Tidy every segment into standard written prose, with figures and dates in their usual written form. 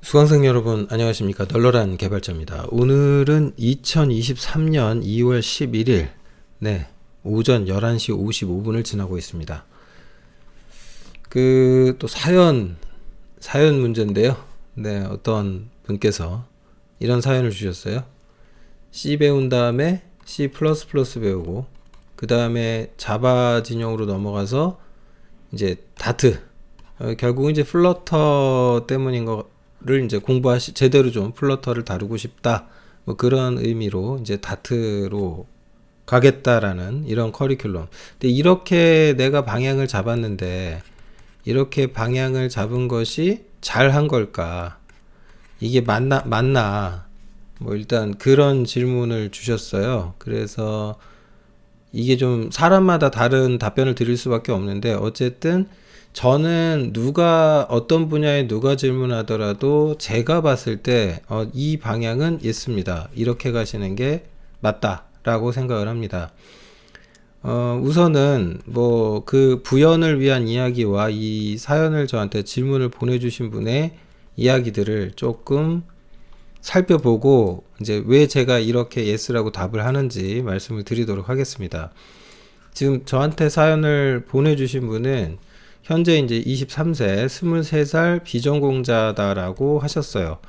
수강생 여러분 안녕하십니까. 널널한 개발자입니다. 오늘은 2023년 2월 11일 오전 11시 55분을 지나고 있습니다. 또 사연 문제인데요. 어떤 분께서 이런 사연을 주셨어요. C 배운 다음에 C++ 배우고 그 다음에 자바 진영으로 넘어가서 이제 다트 결국은 이제 플러터 때문인 거를 이제 제대로 좀 플러터를 다루고 싶다, 뭐 그런 의미로 이제 다트로 가겠다라는 이런 커리큘럼. 근데 이렇게 내가 방향을 잡았는데 이렇게 방향을 잡은 것이 잘한 걸까? 이게 맞나? 뭐 일단 그런 질문을 주셨어요. 그래서 이게 좀 사람마다 다른 답변을 드릴 수밖에 없는데, 어쨌든 저는 어떤 분야에 누가 질문하더라도 제가 봤을 때 이 방향은 있습니다, 이렇게 가시는 게 맞다라고 생각을 합니다. 우선은 뭐 그 부연을 위한 이야기와 이 사연을 저한테 질문을 보내주신 분의 이야기들을 조금 살펴보고 이제 왜 제가 이렇게 예스라고 답을 하는지 말씀을 드리도록 하겠습니다. 지금 저한테 사연을 보내주신 분은 현재 이제 23세, 23살 비전공자다라고 하셨어요.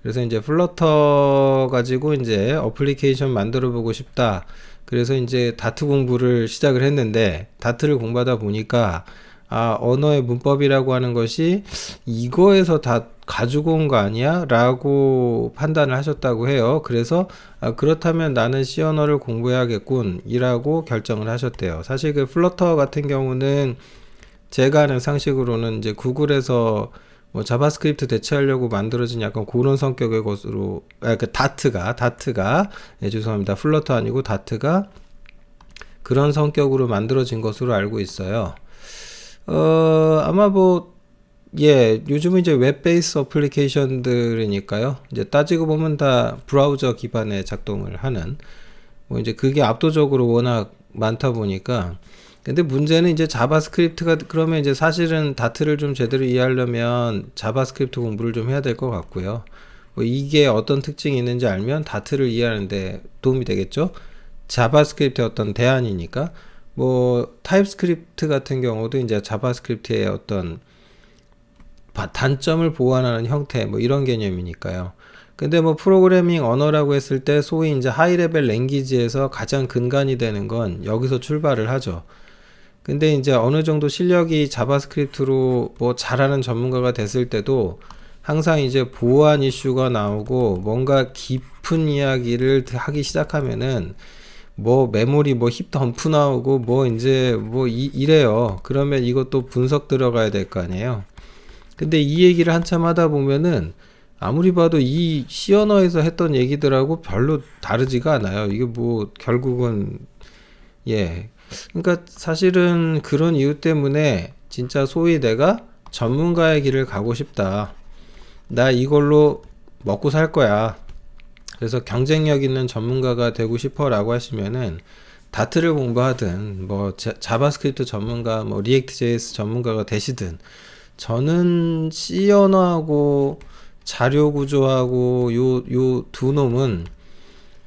그래서 이제 플러터 가지고 이제 어플리케이션 만들어 보고 싶다. 그래서 이제 다트 공부를 시작을 했는데, 다트를 공부하다 보니까 언어의 문법이라고 하는 것이 이거에서 다 가지고 온 거 아니야? 라고 판단을 하셨다고 해요. 그래서 그렇다면 나는 C 언어를 공부해야겠군 이라고 결정을 하셨대요. 사실 그 플러터 같은 경우는 제가 아는 상식으로는 이제 구글에서 뭐 자바스크립트 대체하려고 만들어진 약간 그런 성격의 것으로, 다트가 죄송합니다. 플러터 아니고 다트가 그런 성격으로 만들어진 것으로 알고 있어요. 아마 요즘은 이제 웹 베이스 어플리케이션들이니까요. 이제 따지고 보면 다 브라우저 기반의 작동을 하는, 뭐 이제 그게 압도적으로 워낙 많다 보니까. 근데 문제는 이제 자바스크립트가, 그러면 이제 사실은 다트를 좀 제대로 이해하려면 자바스크립트 공부를 좀 해야 될 것 같고요. 뭐 이게 어떤 특징이 있는지 알면 다트를 이해하는데 도움이 되겠죠. 자바스크립트의 어떤 대안이니까. 뭐 타입스크립트 같은 경우도 이제 자바스크립트의 어떤 단점을 보완하는 형태, 뭐 이런 개념이니까요. 근데 뭐 프로그래밍 언어라고 했을 때 소위 이제 하이 레벨 랭귀지에서 가장 근간이 되는 건 여기서 출발을 하죠. 근데 이제 어느 정도 실력이 자바스크립트로 뭐 잘하는 전문가가 됐을 때도 항상 이제 보안 이슈가 나오고 뭔가 깊은 이야기를 하기 시작하면은 뭐 메모리 뭐 힙 덤프 나오고 뭐 이제 뭐 이래요. 그러면 이것도 분석 들어가야 될 거 아니에요. 근데 이 얘기를 한참 하다 보면은 아무리 봐도 이 C 언어에서 했던 얘기들하고 별로 다르지가 않아요. 이게 뭐 결국은 그러니까 사실은 그런 이유 때문에 진짜 소위 내가 전문가의 길을 가고 싶다, 나 이걸로 먹고 살 거야, 그래서 경쟁력 있는 전문가가 되고 싶어 라고 하시면은 다트를 공부하든 뭐 자바스크립트 전문가, 뭐 리액트 JS 전문가가 되시든, 저는 C 언어하고 자료 구조하고 요 두 놈은,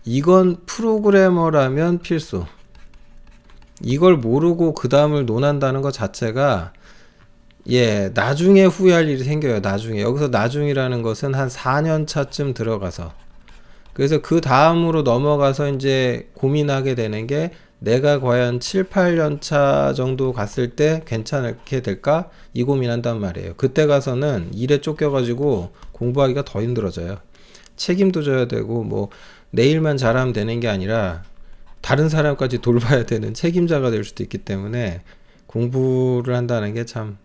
이건 프로그래머라면 필수. 이걸 모르고 그 다음을 논한다는 것 자체가 나중에 후회할 일이 생겨요. 나중에. 여기서 나중이라는 것은 한 4년 차쯤 들어가서, 그래서 그 다음으로 넘어가서 이제 고민하게 되는 게, 내가 과연 7, 8년 차 정도 갔을 때 괜찮게 될까? 이 고민한단 말이에요. 그때 가서는 일에 쫓겨가지고 공부하기가 더 힘들어져요. 책임도 져야 되고, 뭐 내일만 잘하면 되는 게 아니라 다른 사람까지 돌봐야 되는 책임자가 될 수도 있기 때문에 공부를 한다는 게 참,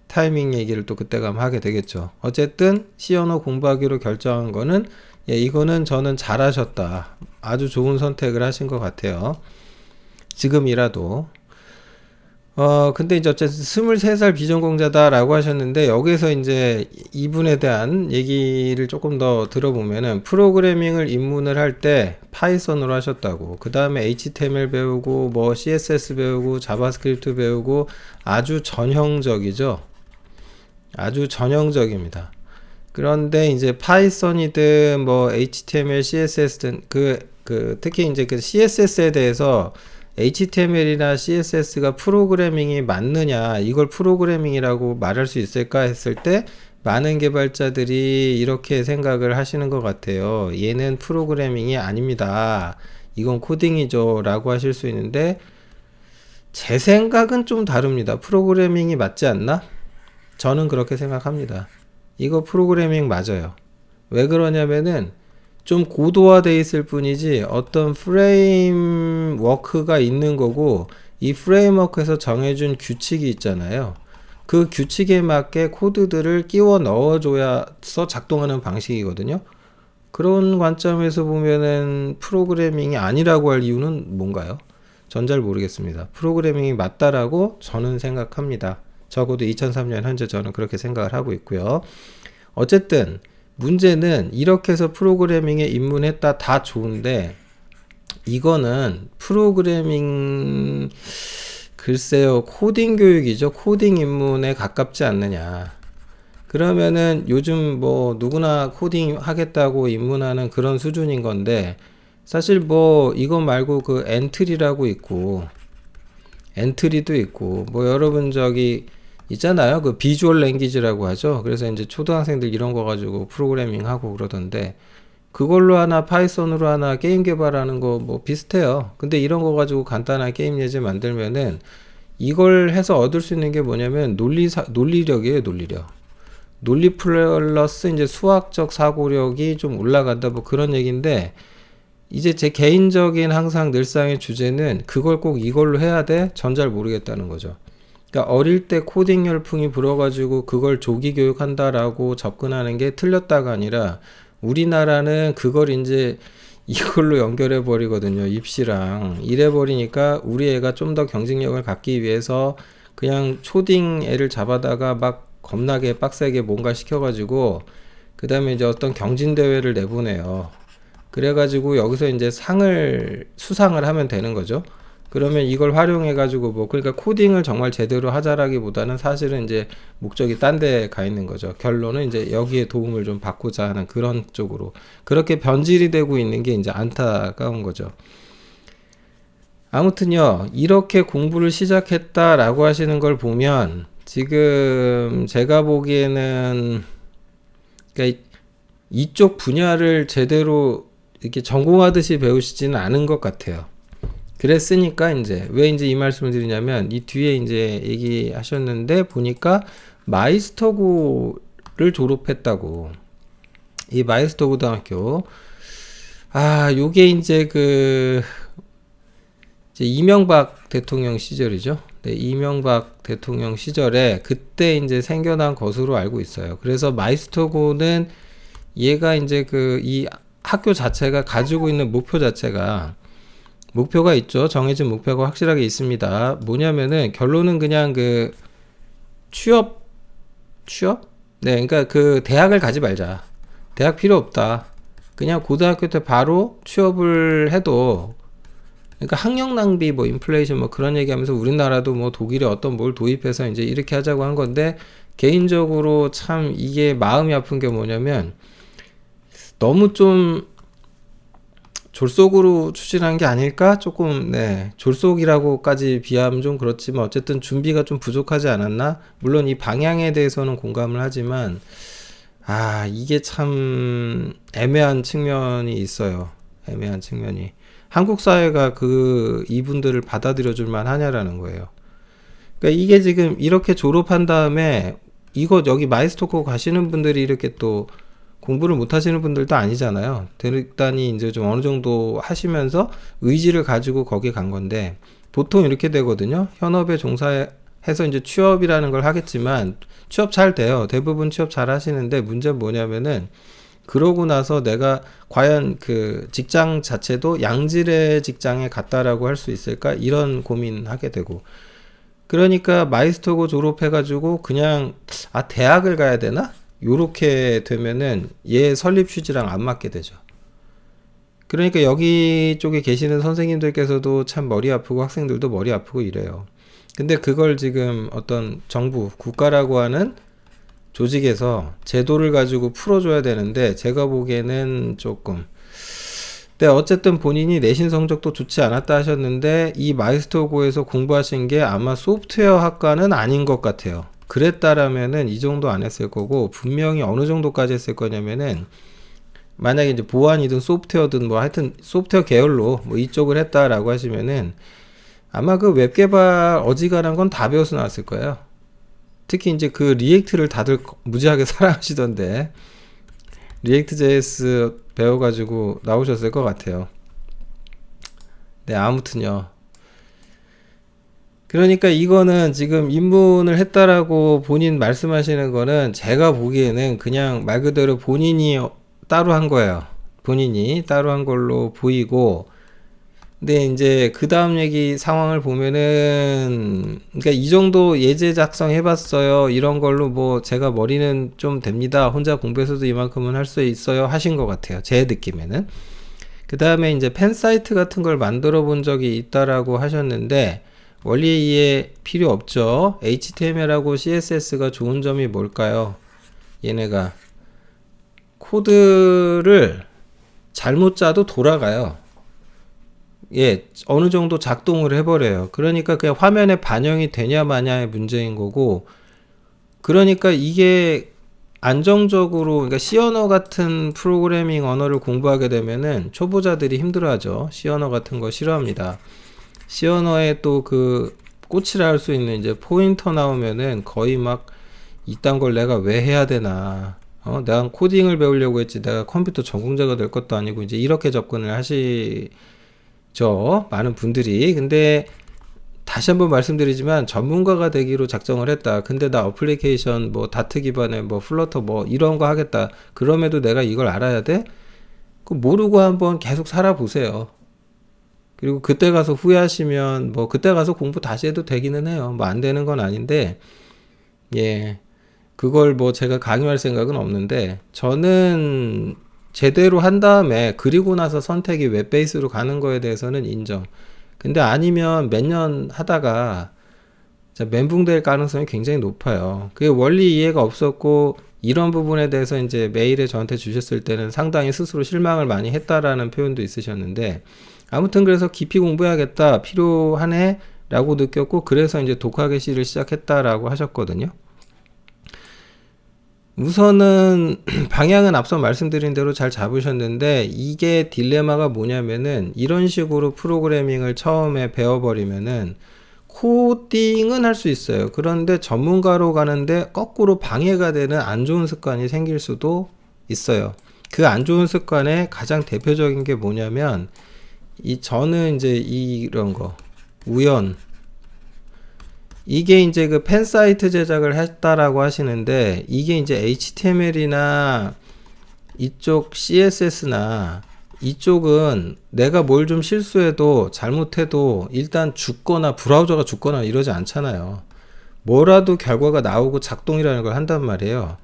타이밍 얘기를 또 그때 가면 하게 되겠죠. 어쨌든 C 언어 공부하기로 결정한 거는, 이거는 저는 잘하셨다, 아주 좋은 선택을 하신 것 같아요, 지금이라도. 근데 이제 어쨌든 23살 비전공자다라고 하셨는데, 여기서 이제 이분에 대한 얘기를 조금 더 들어보면은, 프로그래밍을 입문을 할 때 파이썬으로 하셨다고, 그 다음에 HTML 배우고 뭐 CSS 배우고 자바스크립트 배우고, 아주 전형적이죠. 아주 전형적입니다. 그런데 이제 파이썬이든 뭐 HTML, CSS든 특히 이제 그 CSS에 대해서 HTML이나 CSS가 프로그래밍이 맞느냐, 이걸 프로그래밍이라고 말할 수 있을까 했을 때 많은 개발자들이 이렇게 생각을 하시는 것 같아요. 얘는 프로그래밍이 아닙니다. 이건 코딩이죠. 라고 하실 수 있는데 제 생각은 좀 다릅니다. 프로그래밍이 맞지 않나? 저는 그렇게 생각합니다. 이거 프로그래밍 맞아요. 왜 그러냐면은 좀 고도화되어 있을 뿐이지 어떤 프레임워크가 있는 거고, 이 프레임워크에서 정해준 규칙이 있잖아요. 그 규칙에 맞게 코드들을 끼워 넣어줘서 작동하는 방식이거든요. 그런 관점에서 보면은 프로그래밍이 아니라고 할 이유는 뭔가요? 전 잘 모르겠습니다. 프로그래밍이 맞다라고 저는 생각합니다. 적어도 2003년 현재 저는 그렇게 생각을 하고 있고요. 어쨌든 문제는 이렇게 해서 프로그래밍에 입문했다, 다 좋은데 이거는 프로그래밍, 글쎄요, 코딩 교육이죠. 코딩 입문에 가깝지 않느냐. 그러면은 요즘 뭐 누구나 코딩 하겠다고 입문하는 그런 수준인 건데, 사실 뭐 이거 말고 그 엔트리라고 있고 엔트리도 있고 뭐 여러분 저기 있잖아요. 그 비주얼 랭귀지라고 하죠. 그래서 이제 초등학생들 이런 거 가지고 프로그래밍 하고 그러던데, 그걸로 하나 파이썬으로 하나 게임 개발하는 거 뭐 비슷해요. 근데 이런 거 가지고 간단한 게임 예제 만들면은 이걸 해서 얻을 수 있는 게 뭐냐면 논리력이에요. 논리 플러스 이제 수학적 사고력이 좀 올라간다, 뭐 그런 얘기인데, 이제 제 개인적인 항상 늘상의 주제는 그걸 꼭 이걸로 해야 돼? 전 잘 모르겠다는 거죠. 그러니까 어릴 때 코딩 열풍이 불어가지고 그걸 조기 교육한다라고 접근하는 게 틀렸다가 아니라, 우리나라는 그걸 이제 이걸로 연결해 버리거든요. 입시랑. 이래 버리니까 우리 애가 좀 더 경쟁력을 갖기 위해서 그냥 초딩 애를 잡아다가 막 겁나게 빡세게 뭔가 시켜가지고 그 다음에 이제 어떤 경진대회를 내보내요. 그래가지고 여기서 이제 수상을 하면 되는 거죠. 그러면 이걸 활용해가지고 뭐, 그러니까 코딩을 정말 제대로 하자라기보다는 사실은 이제 목적이 딴 데 가 있는 거죠. 결론은 이제 여기에 도움을 좀 받고자 하는 그런 쪽으로 그렇게 변질이 되고 있는 게 이제 안타까운 거죠. 아무튼요, 이렇게 공부를 시작했다라고 하시는 걸 보면 지금 제가 보기에는, 그러니까 이쪽 분야를 제대로 이렇게 전공하듯이 배우시지는 않은 것 같아요. 그랬으니까 이제 왜 이제 이 말씀을 드리냐면, 이 뒤에 이제 얘기하셨는데 보니까 마이스터고를 졸업했다고. 이 마이스터 고등학교, 요게 이제 이제 이명박 대통령 시절이죠. 네, 이명박 대통령 시절에 그때 이제 생겨난 것으로 알고 있어요. 그래서 마이스터고는 얘가 이제 이 학교 자체가 가지고 있는 목표가 있죠. 정해진 목표가 확실하게 있습니다. 뭐냐면은 결론은 그냥 취업? 네, 그러니까 대학을 가지 말자. 대학 필요 없다. 그냥 고등학교 때 바로 취업을 해도, 그러니까 학력 낭비, 뭐 인플레이션 뭐 그런 얘기하면서 우리나라도 뭐 독일에 어떤 뭘 도입해서 이제 이렇게 하자고 한 건데, 개인적으로 참 이게 마음이 아픈 게 뭐냐면 너무 좀 졸속으로 추진한 게 아닐까? 조금, 네, 졸속이라고까지 비하면 좀 그렇지만 어쨌든 준비가 좀 부족하지 않았나? 물론 이 방향에 대해서는 공감을 하지만 이게 참 애매한 측면이 있어요. 애매한 측면이. 한국 사회가 이분들을 받아들여 줄 만하냐라는 거예요. 그러니까 이게 지금 이렇게 졸업한 다음에 여기 마이스터코 가시는 분들이 이렇게 또 공부를 못 하시는 분들도 아니잖아요. 대립단이 이제 좀 어느 정도 하시면서 의지를 가지고 거기 간 건데, 보통 이렇게 되거든요. 현업에 종사해서 이제 취업이라는 걸 하겠지만 취업 잘 돼요. 대부분 취업 잘 하시는데, 문제는 뭐냐면은 그러고 나서 내가 과연 직장 자체도 양질의 직장에 갔다라고 할 수 있을까? 이런 고민하게 되고. 그러니까 마이스터고 졸업해가지고 그냥 대학을 가야 되나? 요렇게 되면은 얘 설립 취지랑 안 맞게 되죠. 그러니까 여기 쪽에 계시는 선생님들께서도 참 머리 아프고 학생들도 머리 아프고 이래요. 근데 그걸 지금 어떤 정부, 국가라고 하는 조직에서 제도를 가지고 풀어줘야 되는데 제가 보기에는 조금. 근데 어쨌든 본인이 내신 성적도 좋지 않았다 하셨는데 이 마이스터고에서 공부하신 게 아마 소프트웨어 학과는 아닌 것 같아요. 그랬다라면은 이 정도 안 했을 거고, 분명히 어느 정도까지 했을 거냐면은 만약에 이제 보안이든 소프트웨어든 뭐 하여튼 소프트웨어 계열로 뭐 이쪽을 했다라고 하시면은 아마 그 웹 개발 어지간한 건 다 배워서 나왔을 거예요. 특히 이제 그 리액트를 다들 무지하게 사랑하시던데 리액트 JS 배워가지고 나오셨을 것 같아요. 네, 아무튼요. 그러니까 이거는 지금 입문을 했다라고 본인 말씀하시는 거는 제가 보기에는 그냥 말 그대로 본인이 따로 한 거예요. 본인이 따로 한 걸로 보이고, 근데 이제 그 다음 얘기 상황을 보면은, 그러니까 이 정도 예제 작성 해봤어요, 이런 걸로 뭐 제가 머리는 좀 됩니다, 혼자 공부해서도 이만큼은 할 수 있어요 하신 것 같아요, 제 느낌에는. 그 다음에 이제 팬 사이트 같은 걸 만들어 본 적이 있다라고 하셨는데 원리 이해 필요 없죠. HTML하고 CSS가 좋은 점이 뭘까요? 얘네가 코드를 잘못 짜도 돌아가요. 예, 어느 정도 작동을 해버려요. 그러니까 그냥 화면에 반영이 되냐 마냐의 문제인 거고, 그러니까 이게 안정적으로, 그러니까 C 언어 같은 프로그래밍 언어를 공부하게 되면은 초보자들이 힘들어하죠. C 언어 같은 거 싫어합니다. C 언어에 또 그 꽃이라 할 수 있는 이제 포인터 나오면은 거의 막 이딴 걸 내가 왜 해야 되나, 내가 코딩을 배우려고 했지 내가 컴퓨터 전공자가 될 것도 아니고, 이제 이렇게 접근을 하시죠, 많은 분들이. 근데 다시 한번 말씀드리지만 전문가가 되기로 작정을 했다. 근데 나 어플리케이션 뭐 다트 기반의 뭐 플러터 뭐 이런 거 하겠다. 그럼에도 내가 이걸 알아야 돼? 그 모르고 한번 계속 살아보세요. 그리고 그때 가서 후회하시면 뭐 그때 가서 공부 다시 해도 되기는 해요. 뭐 안 되는 건 아닌데, 예, 그걸 뭐 제가 강요할 생각은 없는데, 저는 제대로 한 다음에 그리고 나서 선택이 웹 베이스로 가는 거에 대해서는 인정. 근데 아니면 몇 년 하다가 멘붕될 가능성이 굉장히 높아요. 그게 원리 이해가 없었고 이런 부분에 대해서 이제 메일에 저한테 주셨을 때는 상당히 스스로 실망을 많이 했다라는 표현도 있으셨는데, 아무튼 그래서 깊이 공부해야겠다, 필요하네 라고 느꼈고, 그래서 이제 독학의시를 시작했다라고 하셨거든요. 우선은 방향은 앞서 말씀드린 대로 잘 잡으셨는데, 이게 딜레마가 뭐냐면은 이런 식으로 프로그래밍을 처음에 배워버리면은 코딩은 할 수 있어요. 그런데 전문가로 가는데 거꾸로 방해가 되는 안 좋은 습관이 생길 수도 있어요. 그 안 좋은 습관의 가장 대표적인 게 뭐냐면, 저는 이제 이런 거 우연, 이게 이제 그 팬 사이트 제작을 했다라고 하시는데, 이게 이제 HTML이나 이쪽 CSS나 이쪽은 내가 뭘 좀 실수해도 잘못해도 일단 죽거나 브라우저가 죽거나 이러지 않잖아요. 뭐라도 결과가 나오고 작동이라는 걸 한단 말이에요.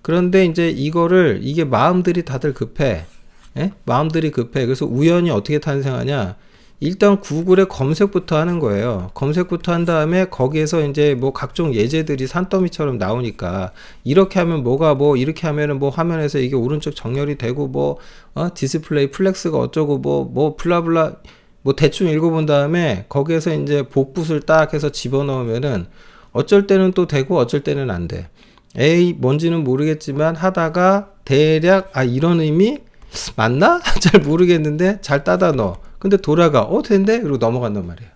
그런데 이제 이거를, 이게 마음들이 다들 급해. 예? 마음들이 급해. 그래서 우연히 어떻게 탄생하냐? 일단 구글에 검색부터 하는 거예요. 검색부터 한 다음에 거기에서 이제 뭐 각종 예제들이 산더미처럼 나오니까, 이렇게 하면 뭐가 뭐 이렇게 하면은 뭐 화면에서 이게 오른쪽 정렬이 되고 뭐 디스플레이 플렉스가 어쩌고 뭐 블라블라 뭐 대충 읽어본 다음에 거기에서 이제 복붙을 딱 해서 집어넣으면은 어쩔 때는 또 되고 어쩔 때는 안 돼. 에이, 뭔지는 모르겠지만 하다가 대략 이런 의미 맞나? 잘 모르겠는데 잘 따다 넣어. 근데 돌아가, 된대? 그리고 넘어간단 말이에요.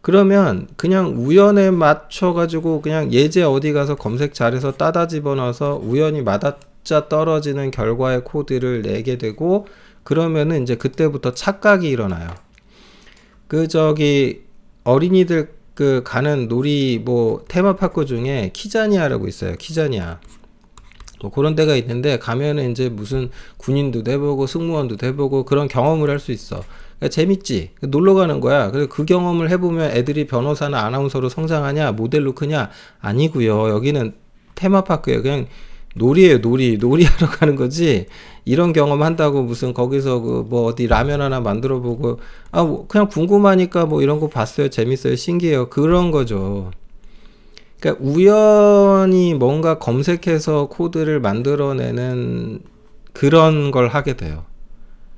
그러면 그냥 우연에 맞춰가지고 그냥 예제 어디 가서 검색 잘해서 따다 집어넣어서 우연히 맞아 떨어지는 결과의 코드를 내게 되고, 그러면은 이제 그때부터 착각이 일어나요. 어린이들 가는 놀이 뭐 테마파크 중에 키자니아라고 있어요. 키자니아. 뭐 그런 데가 있는데 가면은 이제 무슨 군인도 돼보고 승무원도 돼보고 그런 경험을 할 수 있어. 그러니까 재밌지. 놀러 가는 거야. 그래서 그 경험을 해보면 애들이 변호사나 아나운서로 성장하냐, 모델로 크냐? 아니고요. 여기는 테마파크예요. 그냥 놀이에요. 놀이하러 가는 거지. 이런 경험 한다고 무슨 거기서 뭐 어디 라면 하나 만들어 보고 뭐 그냥 궁금하니까 뭐 이런 거 봤어요. 재밌어요. 신기해요. 그런 거죠. 그러니까 우연히 뭔가 검색해서 코드를 만들어내는 그런 걸 하게 돼요.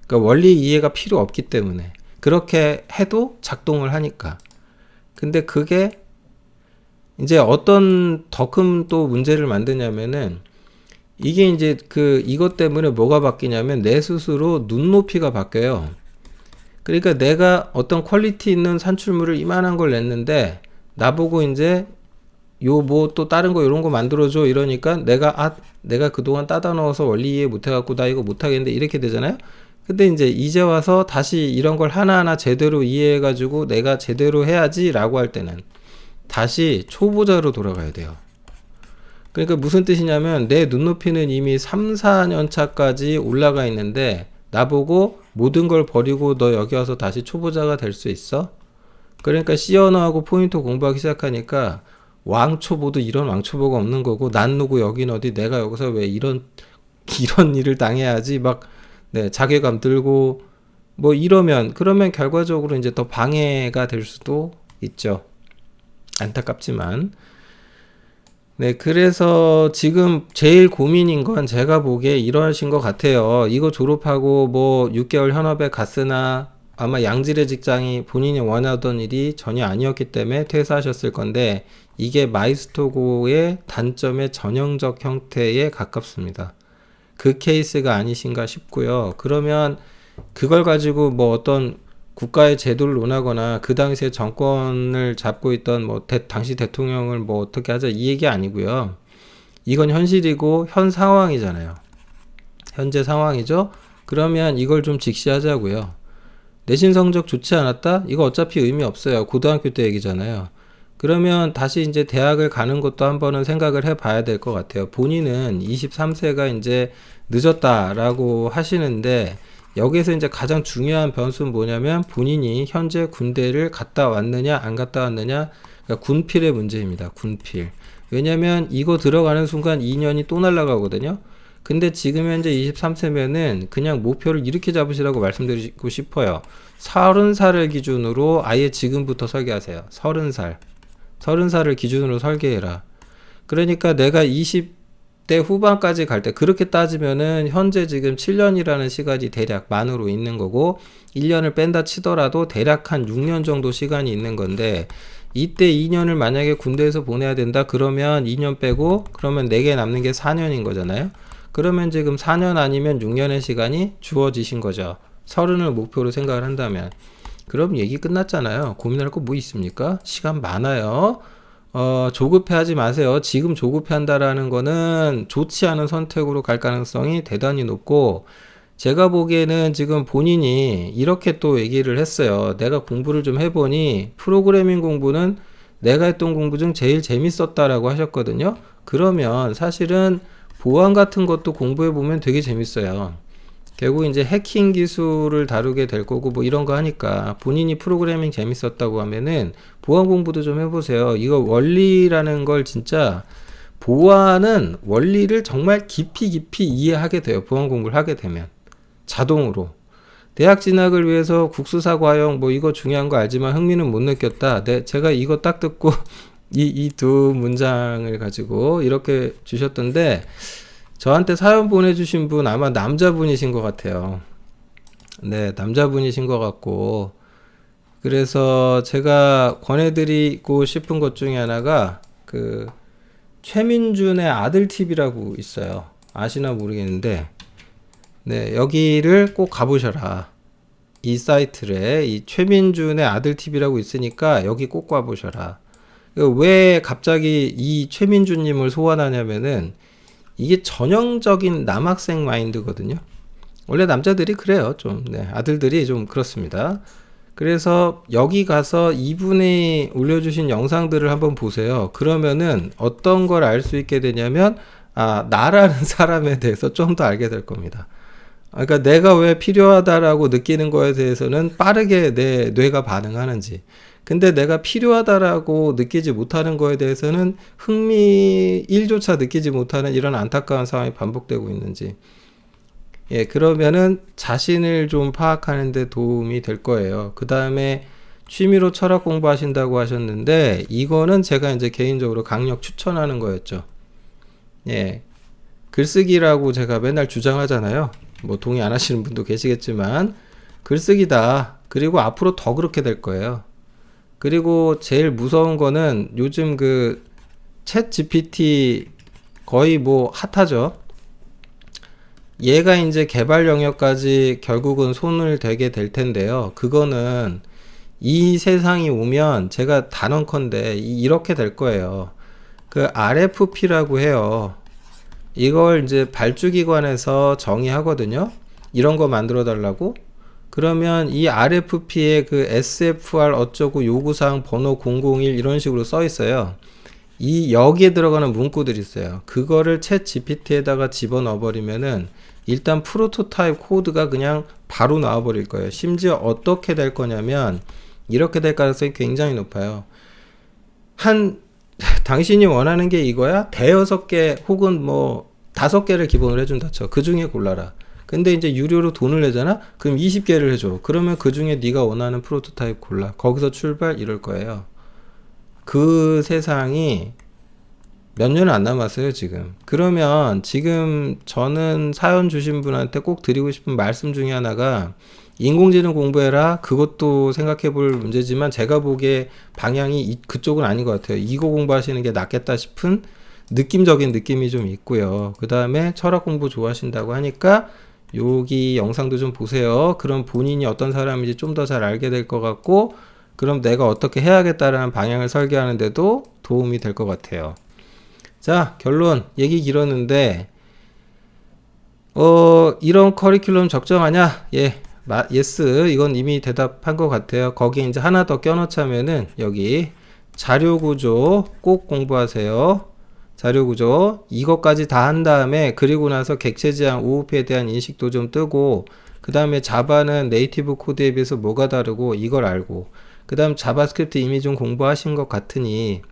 그러니까 원리 이해가 필요 없기 때문에 그렇게 해도 작동을 하니까. 근데 그게 이제 어떤 더 큰 또 문제를 만드냐면은 이게 이제 이것 때문에 뭐가 바뀌냐면 내 스스로 눈높이가 바뀌어요. 그러니까 내가 어떤 퀄리티 있는 산출물을 이만한 걸 냈는데 나보고 이제 요 뭐 또 다른 거 이런 거 만들어줘 이러니까 내가 그동안 따다 넣어서 원리 이해 못해갖고 나 이거 못하겠는데 이렇게 되잖아요. 근데 이제 와서 다시 이런 걸 하나하나 제대로 이해해가지고 내가 제대로 해야지 라고 할 때는 다시 초보자로 돌아가야 돼요. 그러니까 무슨 뜻이냐면 내 눈높이는 이미 3, 4년 차까지 올라가 있는데 나보고 모든 걸 버리고 너 여기 와서 다시 초보자가 될 수 있어? 그러니까 C 언어하고 포인터 공부하기 시작하니까 왕초보도 이런 왕초보가 없는 거고 난 누구 여긴 어디 내가 여기서 왜 이런 일을 당해야지 막 네, 자괴감 들고 뭐 그러면 결과적으로 이제 더 방해가 될 수도 있죠. 안타깝지만. 네, 그래서 지금 제일 고민인 건 제가 보기에 이러신 것 같아요. 이거 졸업하고 뭐 6개월 현업에 갔으나 아마 양질의 직장이 본인이 원하던 일이 전혀 아니었기 때문에 퇴사하셨을 건데 이게 마이스토고의 단점의 전형적 형태에 가깝습니다. 그 케이스가 아니신가 싶고요. 그러면 그걸 가지고 뭐 어떤 국가의 제도를 논하거나 그 당시에 정권을 잡고 있던 뭐 당시 대통령을 뭐 어떻게 하자 이 얘기 아니고요. 이건 현실이고 현 상황이잖아요. 현재 상황이죠. 그러면 이걸 좀 직시하자고요. 내신 성적 좋지 않았다? 이거 어차피 의미 없어요. 고등학교 때 얘기잖아요. 그러면 다시 이제 대학을 가는 것도 한번은 생각을 해봐야 될 것 같아요. 본인은 23세가 이제 늦었다라고 하시는데 여기에서 이제 가장 중요한 변수는 뭐냐면 본인이 현재 군대를 갔다 왔느냐 안 갔다 왔느냐, 그러니까 군필의 문제입니다. 군필. 왜냐면 이거 들어가는 순간 2년이 또 날아가거든요. 근데 지금 현재 23세면은 그냥 목표를 이렇게 잡으시라고 말씀드리고 싶어요. 30살을 기준으로 아예 지금부터 설계하세요. 30살을 기준으로 설계해라. 그러니까 내가 20대 후반까지 갈 때 그렇게 따지면은 현재 지금 7년이라는 시간이 대략 만으로 있는 거고 1년을 뺀다 치더라도 대략 한 6년 정도 시간이 있는 건데 이때 2년을 만약에 군대에서 보내야 된다 그러면 2년 빼고 그러면 내게 남는 게 4년인 거잖아요. 그러면 지금 4년 아니면 6년의 시간이 주어지신 거죠. 30을 목표로 생각을 한다면. 그럼 얘기 끝났잖아요. 고민할 거 뭐 있습니까? 시간 많아요. 조급해하지 마세요. 지금 조급해한다라는 거는 좋지 않은 선택으로 갈 가능성이 대단히 높고 제가 보기에는 지금 본인이 이렇게 또 얘기를 했어요. 내가 공부를 좀 해보니 프로그래밍 공부는 내가 했던 공부 중 제일 재밌었다라고 하셨거든요. 그러면 사실은 보안 같은 것도 공부해보면 되게 재밌어요. 결국 이제 해킹 기술을 다루게 될 거고 뭐 이런 거 하니까 본인이 프로그래밍 재밌었다고 하면은 보안 공부도 좀 해보세요. 이거 원리라는 걸 진짜 보안은 원리를 정말 깊이 이해하게 돼요. 보안 공부를 하게 되면 자동으로. 대학 진학을 위해서 국수사 과형 뭐 이거 중요한 거 알지만 흥미는 못 느꼈다. 제가 이거 딱 듣고 이 두 문장을 가지고 이렇게 주셨던데 저한테 사연 보내주신 분 아마 남자분이신 것 같아요. 네, 남자분이신 것 같고 그래서 제가 권해드리고 싶은 것 중에 하나가 최민준의 아들 TV라고 있어요. 아시나 모르겠는데 네, 여기를 꼭 가보셔라. 이 사이트에 이 최민준의 아들 TV라고 있으니까 여기 꼭 가보셔라. 왜 갑자기 이 최민준님을 소환하냐면은 이게 전형적인 남학생 마인드거든요. 원래 남자들이 그래요. 좀, 네, 아들들이 좀 그렇습니다. 그래서 여기 가서 이분이 올려주신 영상들을 한번 보세요. 그러면은 어떤 걸 알 수 있게 되냐면, 나라는 사람에 대해서 좀 더 알게 될 겁니다. 그러니까 내가 왜 필요하다라고 느끼는 거에 대해서는 빠르게 내 뇌가 반응하는지, 근데 내가 필요하다라고 느끼지 못하는 거에 대해서는 흥미 1조차 느끼지 못하는 이런 안타까운 상황이 반복되고 있는지, 그러면은 자신을 좀 파악하는 데 도움이 될 거예요. 그 다음에 취미로 철학 공부하신다고 하셨는데 이거는 제가 이제 개인적으로 강력 추천하는 거였죠. 예. 글쓰기라고 제가 맨날 주장하잖아요. 뭐 동의 안 하시는 분도 계시겠지만 글쓰기다. 그리고 앞으로 더 그렇게 될 거예요. 그리고 제일 무서운 거는 요즘 그 챗 GPT 거의 뭐 핫하죠. 얘가 이제 개발 영역까지 결국은 손을 대게 될 텐데요. 그거는 이 세상이 오면 제가 단언컨대 이렇게 될 거예요. 그 RFP라고 해요. 이걸 이제 발주기관에서 정의하거든요. 이런 거 만들어 달라고. 그러면 이 RFP에 그 SFR 어쩌고 요구사항 번호 001 이런 식으로 써 있어요. 이 여기에 들어가는 문구들이 있어요. 그거를 챗 GPT에다가 집어넣어 버리면은 일단 프로토타입 코드가 그냥 바로 나와 버릴 거예요. 심지어 어떻게 될 거냐면 이렇게 될 가능성이 굉장히 높아요. 당신이 원하는 게 이거야? 대여섯 개 혹은 뭐 5개를 기본으로 해준다 쳐. 그 중에 골라라. 근데 이제 유료로 돈을 내잖아? 그럼 20개를 해줘. 그러면 그 중에 네가 원하는 프로토타입 골라. 거기서 출발 이럴 거예요. 그 세상이 몇 년은 안 남았어요, 지금. 그러면 지금 저는 사연 주신 분한테 꼭 드리고 싶은 말씀 중에 하나가 인공지능 공부해라. 그것도 생각해 볼 문제지만 제가 보기에 방향이 그쪽은 아닌 것 같아요. 이거 공부하시는 게 낫겠다 싶은 느낌적인 느낌이 좀 있고요. 그 다음에 철학 공부 좋아하신다고 하니까 여기 영상도 좀 보세요. 그럼 본인이 어떤 사람인지 좀 더 잘 알게 될 것 같고 그럼 내가 어떻게 해야겠다라는 방향을 설계하는데도 도움이 될 것 같아요. 자, 결론. 얘기 길었는데 이런 커리큘럼 적정하냐? 예. 예스. 이건 이미 대답한 것 같아요. 거기에 이제 하나 더 껴넣자면은 여기 자료구조 꼭 공부하세요. 자료구조 이것까지 다 한 다음에 그리고 나서 객체지향 OOP에 대한 인식도 좀 뜨고 그 다음에 자바는 네이티브 코드에 비해서 뭐가 다르고 이걸 알고 그 다음 자바스크립트 이미 좀 공부하신 것 같으니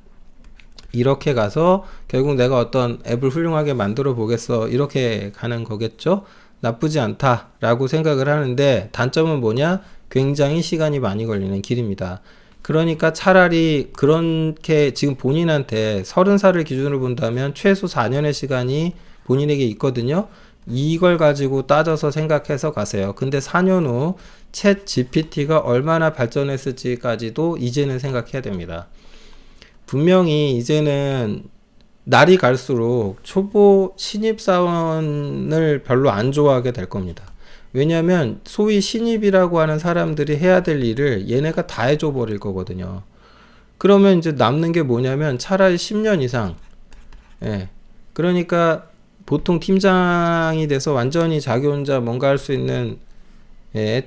이렇게 가서 결국 내가 어떤 앱을 훌륭하게 만들어 보겠어 이렇게 가는 거겠죠. 나쁘지 않다 라고 생각을 하는데 단점은 뭐냐, 굉장히 시간이 많이 걸리는 길입니다. 그러니까 차라리 그렇게 지금 본인한테 30살을 기준으로 본다면 최소 4년의 시간이 본인에게 있거든요. 이걸 가지고 따져서 생각해서 가세요. 근데 4년 후 챗 GPT가 얼마나 발전했을지까지도 이제는 생각해야 됩니다. 분명히 이제는 날이 갈수록 초보 신입사원을 별로 안 좋아하게 될 겁니다. 왜냐하면 소위 신입이라고 하는 사람들이 해야 될 일을 얘네가 다 해줘 버릴 거거든요. 그러면 이제 남는 게 뭐냐면 차라리 10년 이상, 예. 그러니까 보통 팀장이 돼서 완전히 자기 혼자 뭔가 할 수 있는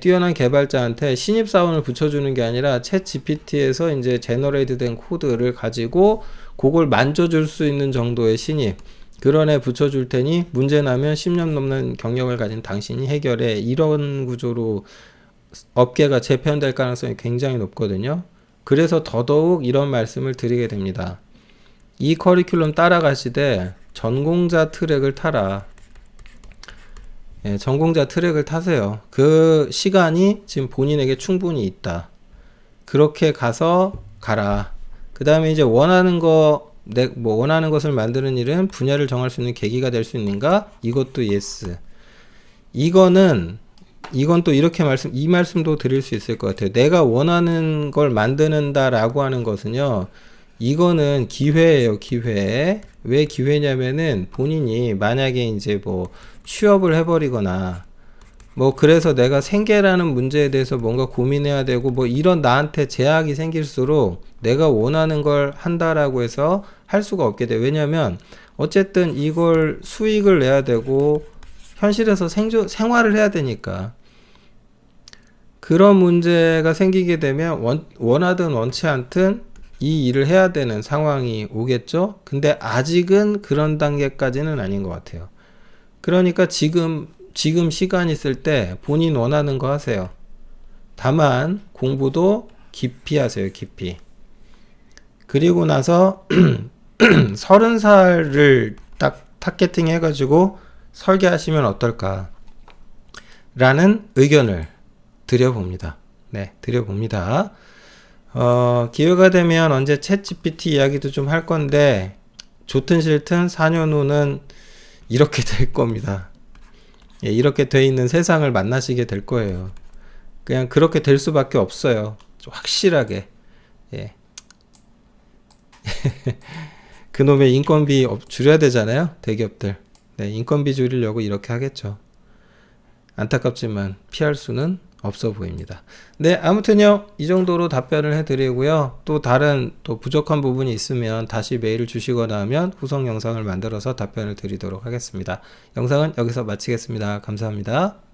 뛰어난 개발자한테 신입사원을 붙여주는 게 아니라 챗 GPT에서 이제 제너레이트 된 코드를 가지고 그걸 만져줄 수 있는 정도의 신입, 그런 애 붙여줄 테니 문제 나면 10년 넘는 경력을 가진 당신이 해결해. 이런 구조로 업계가 재편될 가능성이 굉장히 높거든요. 그래서 더더욱 이런 말씀을 드리게 됩니다. 이 커리큘럼 따라가시되 전공자 트랙을 타라. 전공자 트랙을 타세요. 그 시간이 지금 본인에게 충분히 있다. 그렇게 가서 가라. 그 다음에 이제 원하는 것을 만드는 일은 분야를 정할 수 있는 계기가 될 수 있는가? 이것도 예스. 이건 또 이렇게 이 말씀도 드릴 수 있을 것 같아요. 내가 원하는 걸 만드는다 라고 하는 것은요, 이거는 기회예요, 기회. 왜 기회냐면은 본인이 만약에 이제 뭐 취업을 해버리거나 뭐 그래서 내가 생계라는 문제에 대해서 뭔가 고민해야 되고 뭐 이런 나한테 제약이 생길수록 내가 원하는 걸 한다라고 해서 할 수가 없게 돼. 왜냐면 어쨌든 이걸 수익을 내야 되고 현실에서 생활을 해야 되니까. 그런 문제가 생기게 되면 원하든 원치 않든 이 일을 해야 되는 상황이 오겠죠. 근데 아직은 그런 단계까지는 아닌 것 같아요. 그러니까 지금 시간 있을 때 본인 원하는 거 하세요. 다만 공부도 깊이 하세요, 깊이. 그리고 나서 30살을 딱 타겟팅 해가지고 설계하시면 어떨까 라는 의견을 드려봅니다. 네, 드려봅니다. 기회가 되면 언제 챗 GPT 이야기도 좀 할 건데, 좋든 싫든 4년 후는 이렇게 될 겁니다. 예, 이렇게 돼 있는 세상을 만나시게 될 거예요. 그냥 그렇게 될 수밖에 없어요. 좀 확실하게. 예. 그놈의 인건비 줄여야 되잖아요. 대기업들. 네, 인건비 줄이려고 이렇게 하겠죠. 안타깝지만 피할 수는 없어 보입니다. 네, 아무튼요, 이 정도로 답변을 해드리고요. 또 다른 또 부족한 부분이 있으면 다시 메일을 주시거나 하면 후속 영상을 만들어서 답변을 드리도록 하겠습니다. 영상은 여기서 마치겠습니다. 감사합니다.